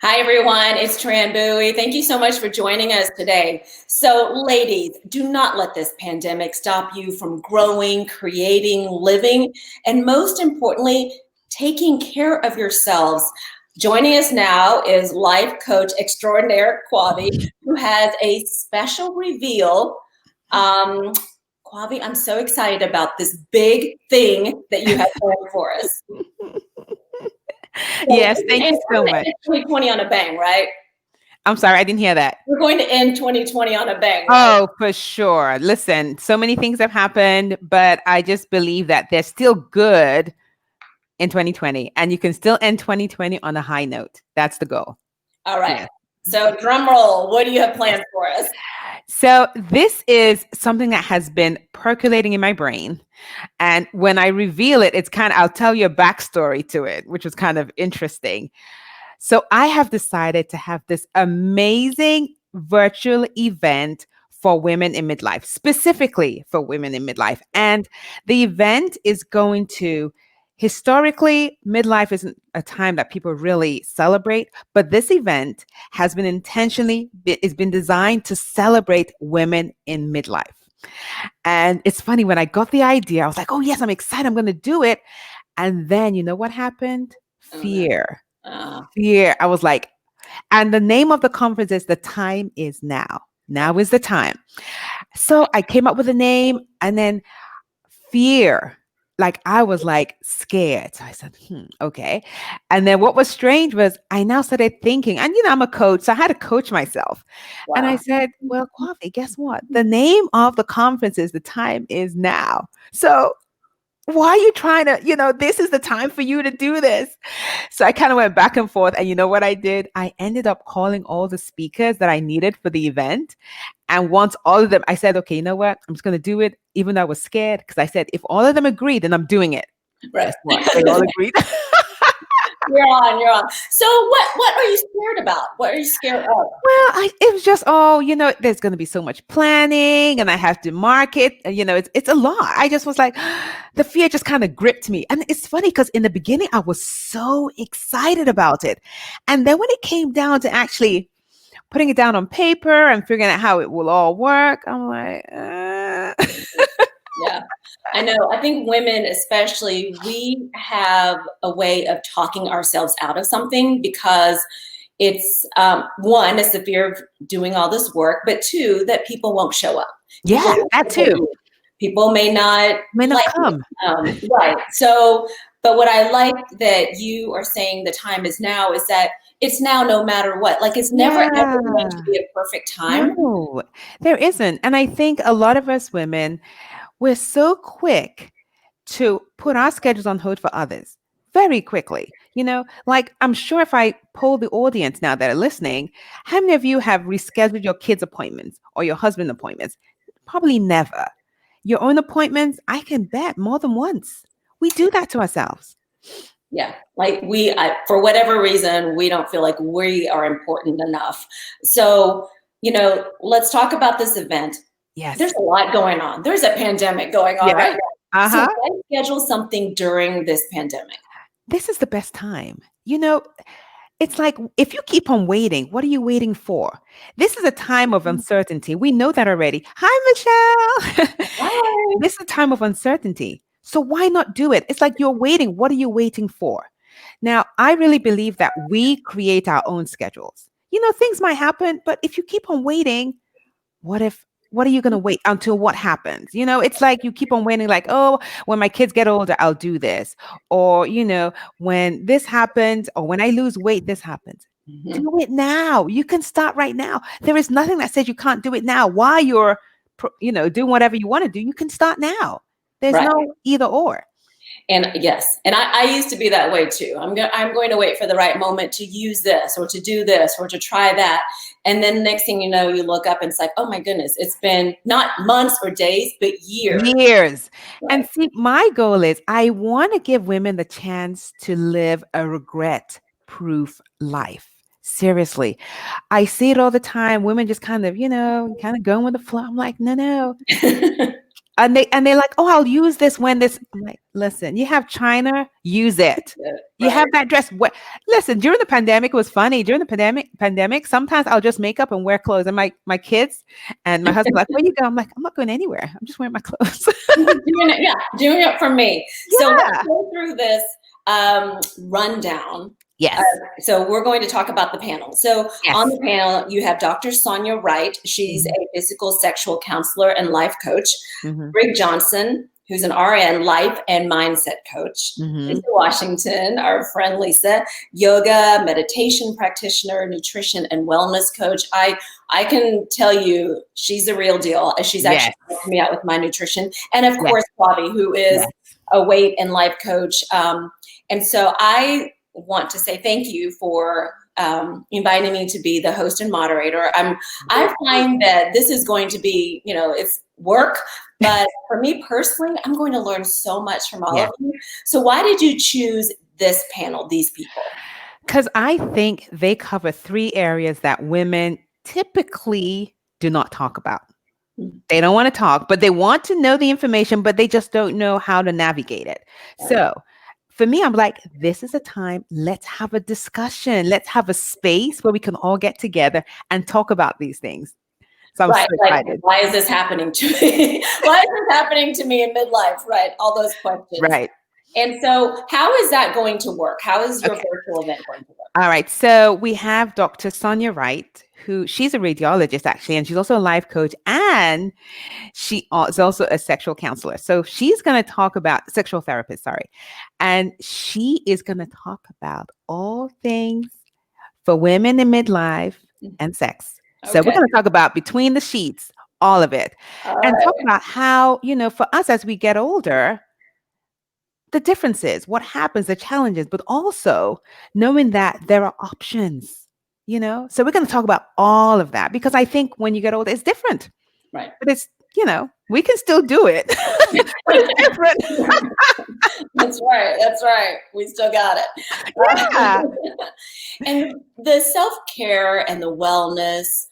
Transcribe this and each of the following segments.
Hi, everyone. It's Tran Bowie. Thank you so much for joining us today. So, ladies, do not let this pandemic stop you from growing, creating, living, and most importantly, taking care of yourselves. Joining us now is life coach extraordinaire Kwavi, who has a special reveal. Um, Kwavi, I'm so excited about this big thing that you have planned for us. So, Yes, thank you we're so going to much. end 2020 on a bang, right? I'm sorry, I didn't hear that. We're going to end 2020 on a bang, right? Oh, for sure. Listen, so many things have happened, but I just believe that there's still good in 2020, and you can still end 2020 on a high note. That's the goal. All right. Yes. So drum roll. What do you have Yes. planned for us? So this is something that has been percolating in my brain. And when I reveal it, I'll tell you a backstory to it, which was kind of interesting. So I have decided to have this amazing virtual event for women in midlife, specifically for women in midlife. And the event is going to historically, midlife isn't a time that people really celebrate, but this event has been it's been designed to celebrate women in midlife. And it's funny, when I got the idea, I was like, oh yes, I'm excited, I'm going to do it. And then you know what happened? Oh, no. Fear. Uh, Fear. I was like, and the name of the conference is The Time Is Now. Now is the time. So I came up with a name, and then fear. Like I was like scared. So I said, okay. And then what was strange was I now started thinking, and I'm a coach, so I had to coach myself. And I wow. said, well, Kwavi, guess what? The name of the conference is The Time Is Now. So why are you trying to, this is the time for you to do this. So I kind of went back and forth. And you know what I did? I ended up calling all the speakers that I needed for the event. And once all of them, I said, okay, you know what? I'm just going to do it, even though I was scared, because I said, if all of them agree, then I'm doing it. Right. Guess what? They all agreed. You're on. So what are you scared about? What are you scared of? It was just, oh, there's going to be so much planning and I have to market. It's a lot. I just was like, the fear just kind of gripped me. And it's funny because in the beginning, I was so excited about it. And then when it came down to actually putting it down on paper and figuring out how it will all work, I'm like, Yeah, I know. I think women, especially, we have a way of talking ourselves out of something because it's one, it's the fear of doing all this work, but two, that people won't show up. People, yeah, that too. people may not May not like it. come. Right. So, but what I like that you are saying the time is now is that it's now no matter what. Like it's never ever going to Yeah. be a perfect time. No, there isn't. And I think a lot of us women, we're so quick to put our schedules on hold for others very quickly. Like I'm sure if I poll the audience now that are listening, how many of you have rescheduled your kids' appointments or your husband appointments? Probably never. Your own appointments, I can bet more than once. We do that to ourselves. Yeah, like for whatever reason, we don't feel like we are important enough. So, let's talk about this event. There's Yes. a lot going on. There's a pandemic going on Yes. right now. So Uh-huh. why schedule something during this pandemic? This is the best time. It's like if you keep on waiting, what are you waiting for? This is a time of uncertainty. We know that already. Hi, Michelle. Bye. This is a time of uncertainty. So why not do it? It's like you're waiting. What are you waiting for? Now, I really believe that we create our own schedules. Things might happen, but if you keep on waiting, what if what are you going to wait until what happens? It's like you keep on waiting, like, oh, when my kids get older, I'll do this. Or, when this happens, or when I lose weight, this happens. Mhm. Do it now. You can start right now. There is nothing that says you can't do it now. While you're, doing whatever you want to do, you can start now. There's Right. no either or. And yes, and I used to be that way too. I'm going to wait for the right moment to use this or to do this or to try that. And then next thing you know, you look up and it's like, oh my goodness, it's been not months or days, but years. Years. And Right. see, my goal is I want to give women the chance to live a regret proof life. Seriously. I see it all the time. Women just kind of going with the flow. I'm like, no, no. and they're like, oh, I'll use this when this. I'm like, listen, you have China, use it. You Right. have that dress. Listen, during the pandemic, it was funny. During the pandemic, sometimes I'll just make up and wear clothes. And my kids and my husband like, where you go? I'm like, I'm not going anywhere. I'm just wearing my clothes. Doing it for me. So let's Yeah. go through this rundown. Yes. So we're going to talk about the panel. So on Yes. the panel, you have Dr. Sonia Wright. She's Mhm. a physical sexual counselor and life coach. Mhm. Brig Johnson, who's an RN life and mindset coach. Lisa Mhm. Washington, our friend Lisa, yoga, meditation practitioner, nutrition and wellness coach. I can tell you she's the real deal. She's actually Yes. helping me out with my nutrition. And of Yes. course, Bobby, who is Yes. a weight and life coach. And so I want to say thank you for inviting me to be the host and moderator. I find that this is going to be, it's work, but for me personally, I'm going to learn so much from all Yes. of you. So why did you choose this panel, these people? Because I think they cover three areas that women typically do not talk about. Mm. They don't want to talk, but they want to know the information, but they just don't know how to navigate it. Right. So for me, I'm like, this is a time, let's have a discussion. Let's have a space where we can all get together and talk about these things. So I'm so Right. Like, excited. why is this happening to me? Why is this happening to me in midlife? Right. All those questions. Right. And so how is that going to work? How is your Okay. virtual event going to work? All right. So we have Dr. Sonia Wright, who she's a radiologist actually, and she's also a life coach, and she is also a sexual counselor. So she's going to talk about sexual therapist, sorry. And she is going to talk about all things for women in midlife and sex. So we're Okay. going to talk about between the sheets, all of it, All and talk right. about how, for us as we get older, the differences, what happens, the challenges, but also knowing that there are options. So we're going to talk about all of that because I think when you get older, it's different, Right. but we can still do it, but it's different. That's right. That's right. We still got it. Yeah. And the self-care and the wellness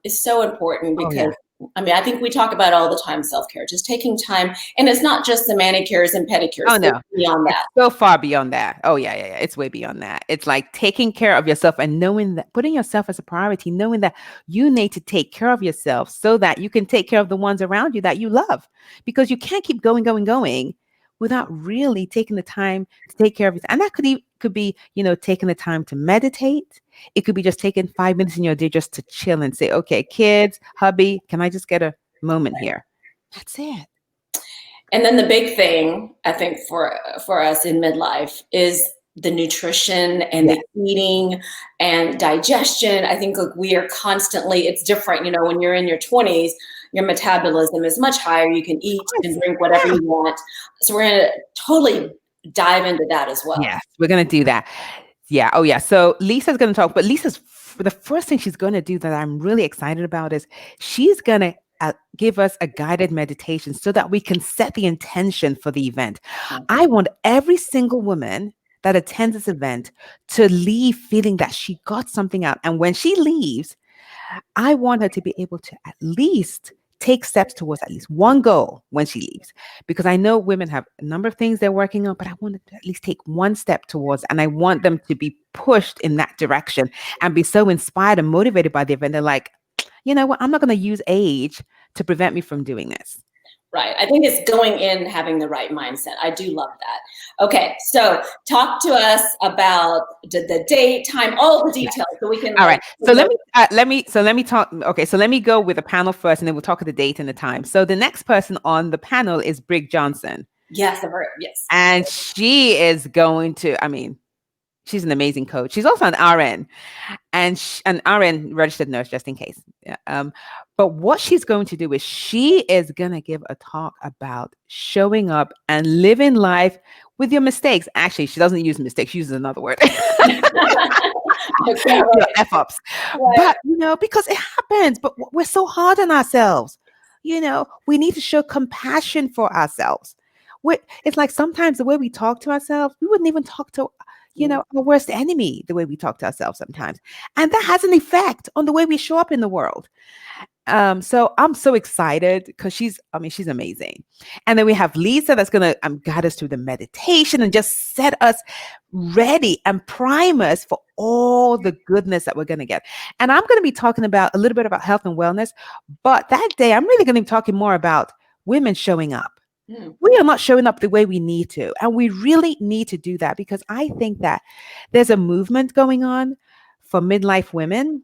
is so important Oh, because yeah. I think we talk about all the time self-care, just taking time, and it's not just the manicures and pedicures. Oh, It's no. beyond It's that. so far beyond that. Oh, yeah, yeah, yeah. It's way beyond that. It's like taking care of yourself and knowing that, putting yourself as a priority, knowing that you need to take care of yourself so that you can take care of the ones around you that you love. Because you can't keep going, going, going without really taking the time to take care of yourself. And that could be, taking the time to meditate. It could be just taking 5 minutes in your day just to chill and say, okay, kids, hubby, can I just get a moment here? That's it. And then the big thing, I think, for us in midlife is the nutrition and Yeah. the eating and digestion. I think we are constantly, it's different. When you're in your 20s, your metabolism is much higher. You can eat and drink whatever Yeah. you want. So we're going to totally dive into that as well. Yes, we're going to do that. Yeah. Oh, yeah. So Lisa's going to talk, but the first thing she's going to do that I'm really excited about is she's going to give us a guided meditation so that we can set the intention for the event. I want every single woman that attends this event to leave feeling that she got something out. And when she leaves, I want her to be able to at least take steps towards at least one goal when she leaves. Because I know women have a number of things they're working on, but I want to at least take one step towards, and I want them to be pushed in that direction and be so inspired and motivated by the event. They're like, you know what? I'm not going to use age to prevent me from doing this. Right. I think it's going in having the right mindset. I do love that. Okay. So talk to us about the date, time, all the details so we can. All right. So let me talk. Okay. So let me go with the panel first and then we'll talk of the date and the time. So the next person on the panel is Brig Johnson. Yes. I've heard. Yes. And she is going to, she's an amazing coach. She's also an RN and an RN registered nurse, just in case. Yeah. But what she's going to do is she is going to give a talk about showing up and living life with your mistakes. Actually, she doesn't use mistakes. She uses another word. Okay, right. F-ups. Right. But, because it happens, but we're so hard on ourselves. We need to show compassion for ourselves. It's like sometimes the way we talk to ourselves, we wouldn't even talk to our worst enemy the way we talk to ourselves sometimes. And that has an effect on the way we show up in the world. So I'm so excited because she's amazing. And then we have Lisa that's gonna guide us through the meditation and just set us ready and prime us for all the goodness that we're gonna get. And I'm gonna be talking about a little bit about health and wellness, but that day I'm really gonna be talking more about women showing up. Mm. We are not showing up the way we need to, and we really need to do that because I think that there's a movement going on for midlife women,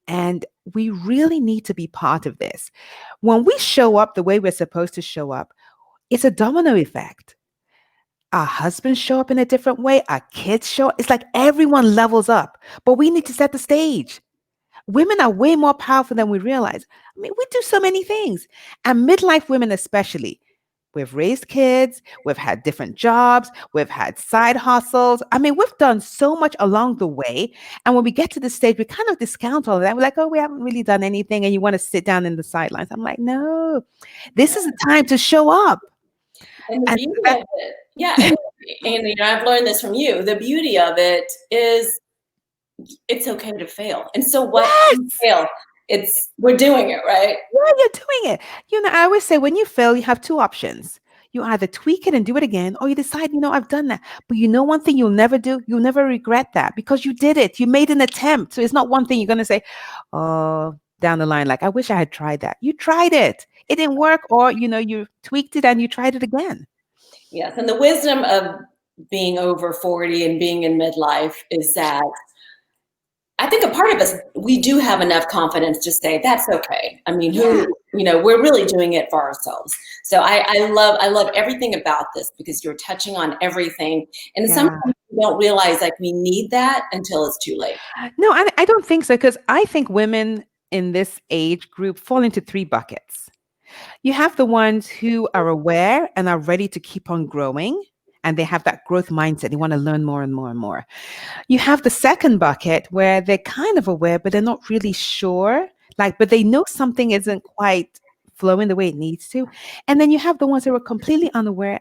and we really need to be part of this. When we show up the way we're supposed to show up, it's a domino effect. Our husbands show up in a different way, our kids show up. It's like everyone levels up, but we need to set the stage. Women are way more powerful than we realize. I mean, we do so many things. And midlife women, especially, we've raised kids, we've had different jobs, we've had side hustles. I mean, we've done so much along the way. And when we get to the stage, we kind of discount all of that. We're like, oh, we haven't really done anything. And you want to sit down in the sidelines. I'm like, no, this is the time to show up. And the And beauty of it, yeah, and I've learned this from you. The beauty of it is it's okay to fail. And so what? yes, Fail. We're doing it, right? yeah, you're doing it. I always say when you fail, you have two options. You either tweak it and do it again, or you decide, I've done that. But one thing you'll never do, you'll never regret that because you did it. You made an attempt. So it's not one thing you're going to say, oh, down the line, like, I wish I had tried that. You tried it. It didn't work, or, you tweaked it and you tried it again. Yes. And the wisdom of being over 40 and being in midlife is that I think a part of us, we do have enough confidence to say that's okay. I mean, we're really doing it for ourselves. So I love everything about this because you're touching on everything. And sometimes we don't realize like we need that until it's too late. No, I don't think so, because I think women in this age group fall into three buckets. You have the ones who are aware and are ready to keep on growing, and they have that growth mindset. They want to learn more and more and more. You have the second bucket where they're kind of aware, but they're not really sure. But they know something isn't quite flowing the way it needs to. And then you have the ones that are completely unaware.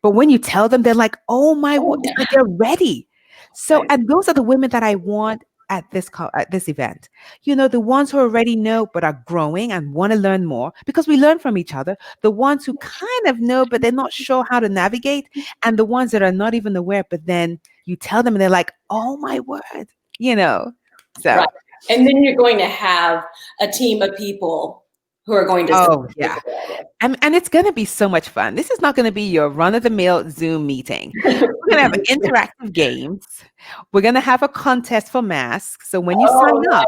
But when you tell them, they're like, oh my, it's like they're ready. So, and those are the women that I want at this event. The ones who already know but are growing and want to learn more, because we learn from each other. The ones who kind of know but they're not sure how to navigate, and the ones that are not even aware, but then you tell them and they're like, oh my word, so. Right. And then you're going to have a team of people who are going to. Oh, yeah. And it's going to be so much fun. This is not going to be your run-of-the-mill Zoom meeting. We're going to have interactive games. We're going to have a contest for masks. So when you sign up,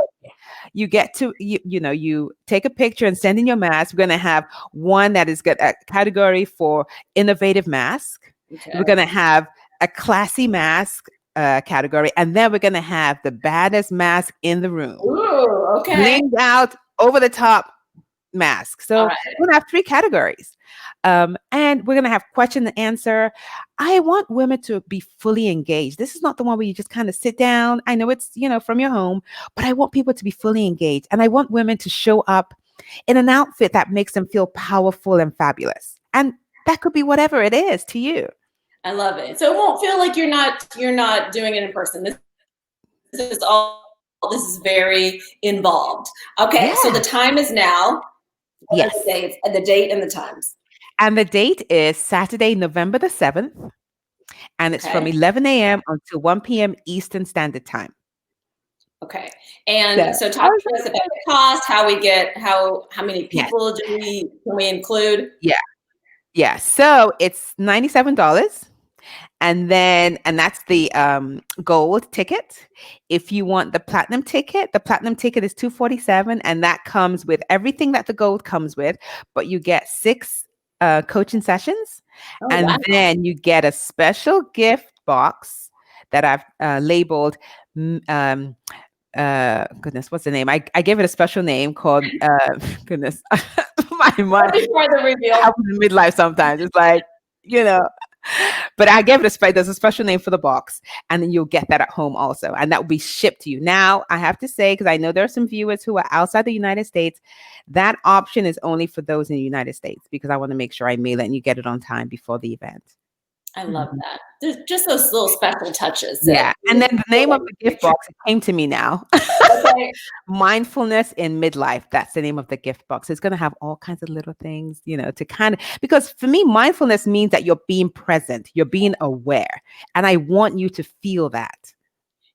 you get to, you take a picture and send in your mask. We're going to have one that is got a category for innovative mask. Okay. We're going to have a classy mask category. And then we're going to have the baddest mask in the room. Ooh, okay. Blinged out, over the top mask. So we're gonna have three categories, and we're gonna have question and answer. I want women to be fully engaged. This is not the one where you just kind of sit down. I know it's from your home, but I want people to be fully engaged, and I want women to show up in an outfit that makes them feel powerful and fabulous. And that could be whatever it is to you. I love it. So it won't feel like you're not doing it in person. This is very involved. Okay, yeah. So the time is now. Yes. The date and the times. And the date is Saturday, November the 7th. And it's from 11 a.m. until 1 p.m. Eastern Standard Time. Okay. And so talk to us about the cost, how many people can we include? Yeah. Yeah. So it's $97. And that's the gold ticket. If you want the platinum ticket is $247, and that comes with everything that the gold comes with, but you get 6 coaching sessions, then you get a special gift box that I've labeled. Goodness, what's the name? I gave it a special name called goodness, my mind. Before the reveal, happens in midlife sometimes. It's like But I gave it there's a special name for the box, and then you'll get that at home also. And that will be shipped to you. Now, I have to say, because I know there are some viewers who are outside the United States, that option is only for those in the United States, because I want to make sure I mail it and you get it on time before the event. I love that. There's just those little special touches that Yeah. And then the name of the gift box came to me now. okay. Mindfulness in midlife. That's the name of the gift box. It's going to have all kinds of little things, to kind of, because for me, mindfulness means that you're being present, you're being aware. And I want you to feel that.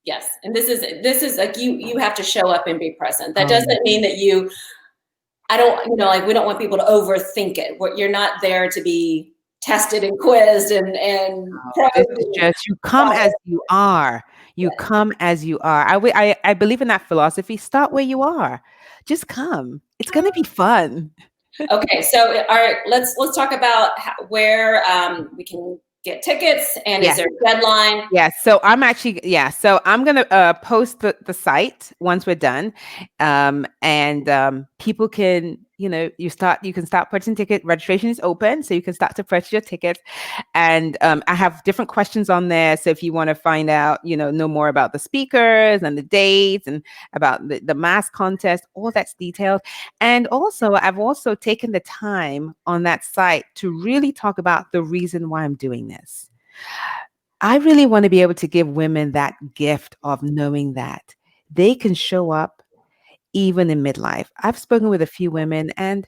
Yes. And this is like you have to show up and be present. That Oh, doesn't mean that I don't, like we don't want people to overthink it. You're not there to be tested and quizzed and probed. this is just, you come as you are. You come as you are. I believe in that philosophy. Start where you are. Just come. It's going to be fun. Okay, so all right, let's talk about where we can get tickets, and is there a deadline? Yeah, so I'm gonna post the site once we're done, and people can, you can start purchasing ticket. Registration is open, so you can start to purchase your tickets. And I have different questions on there, so if you want to find out, know more about the speakers and the dates and about the mass contest, all that's detailed. And also, I've also taken the time on that site to really talk about the reason why I'm doing this. I really want to be able to give women that gift of knowing that they can show up even in midlife. I've spoken with a few women, and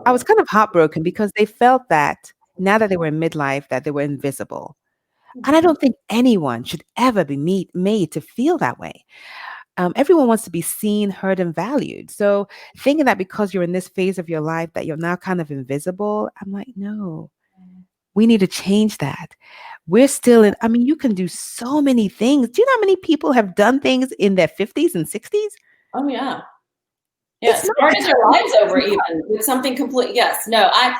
I was kind of heartbroken because they felt that now that they were in midlife, that they were invisible. And I don't think anyone should ever be made to feel that way. Everyone wants to be seen, heard, and valued. So thinking that because you're in this phase of your life that you're now kind of invisible, I'm like, no, we need to change that. We're still you can do so many things. Do you know how many people have done things in their 50s and 60s? Oh yeah. Yes, started their lives over even with something complete. Yes, no, I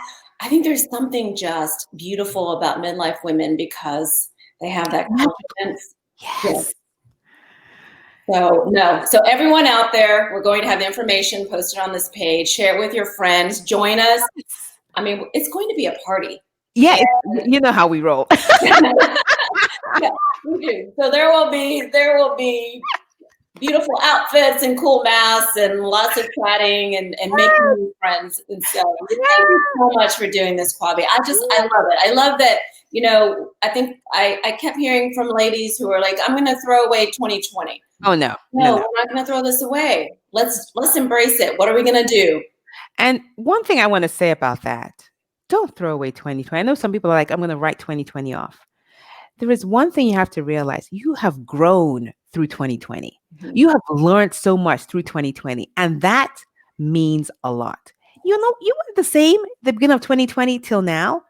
think there's something just beautiful about midlife women because they have that confidence. Yes. So everyone out there, we're going to have the information posted on this page. Share it with your friends. Join us. I mean, it's going to be a party. Yeah, you know how we roll. Yeah, we do. So there will be beautiful outfits and cool masks and lots of chatting and making new friends. And so thank you so much for doing this, Kwavi. I love it. I love that, I think I kept hearing from ladies who are like, I'm going to throw away 2020. Oh, no. No, we're not going to throw this away. Let's embrace it. What are we going to do? And one thing I want to say about that, don't throw away 2020. I know some people are like, I'm going to write 2020 off. There is one thing you have to realize. You have grown through 2020. Mm-hmm. You have learned so much through 2020. And that means a lot. You were the same the beginning of 2020 till now.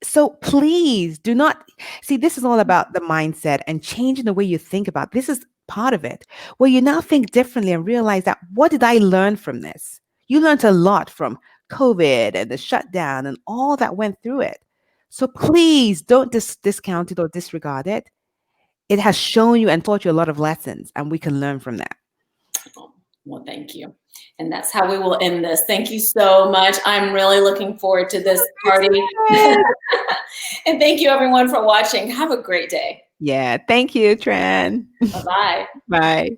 So please do not see, this is all about the mindset and changing the way you think about it. This is part of it, where you now think differently and realize that, what did I learn from this? You learned a lot from COVID and the shutdown and all that went through it. So please don't discount it or disregard it. It has shown you and taught you a lot of lessons, and we can learn from that. Well, thank you. And that's how we will end this. Thank you so much. I'm really looking forward to this party. And thank you, everyone, for watching. Have a great day. Yeah. Thank you, Tran. Bye-bye. Bye.